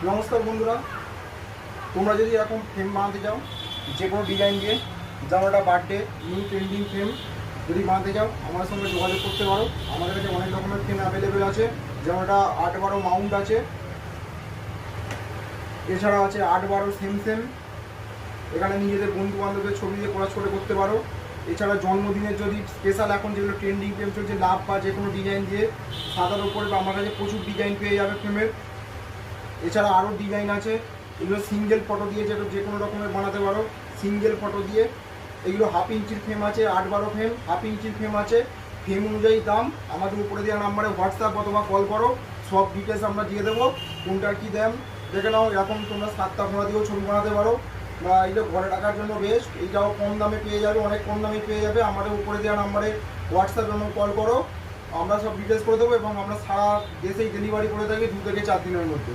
নমস্কার বন্ধুরা, তোমরা যদি এরকম ফ্রেম বানাতে চাও যে কোনো ডিজাইন দিয়ে, যেমন একটা বার্থডে নিউ ট্রেন্ডিং ফ্রেম যদি বানাতে চাও আমার সঙ্গে যোগাযোগ করতে পারো। আমাদের কাছে অনেক রকমের ফ্রেম অ্যাভেলেবেল আছে, যেমন একটা 8-12 মাউন্ট আছে, এছাড়া আছে 8-12 সেম। এখানে নিজেদের বন্ধু বান্ধবের ছবি দিয়ে কোলাজ করে করতে পারো। এছাড়া জন্মদিনের যদি স্পেশাল এখন যেগুলো ট্রেন্ডিং ফ্রেম চলছে লাভ বা যে কোনো ডিজাইন দিয়ে সাদার উপরে বা আমার কাছে প্রচুর ডিজাইন পেয়ে যাবে ফ্রেমের। এছাড়া আরও ডিজাইন আছে, এগুলো সিঙ্গেল ফটো দিয়ে যে কোনো রকমের বানাতে পারো। সিঙ্গেল ফটো দিয়ে এগুলো 1/2 ইঞ্চির ফ্রেম আছে, 8-12 ফ্রেম 1/2 ইঞ্চির ফ্রেম আছে। ফ্রেম অনুযায়ী দাম, আমাদের উপরে দেওয়া নাম্বারে হোয়াটসঅ্যাপ অথবা কল করো, সব ডিটেলস আমরা দিয়ে দেবো। কোনটার কী দাম দেখে নাও। এরকম তোমরা 7টা ঘোড়া দিয়েও ছবি বানাতে পারো, বা এইটা ঘরে রাখার জন্য বেস্ট। এইটাও কম দামে পেয়ে যাবে, অনেক কম দামে পেয়ে যাবে। আমাদের উপরে দেওয়া নাম্বারে হোয়াটসঅ্যাপ এবং কল করো, আমরা সব ডিটেলস করে দেবো এবং আমরা সারা দেশেই ডেলিভারি করে থাকি 2 থেকে 4 দিনের মধ্যে।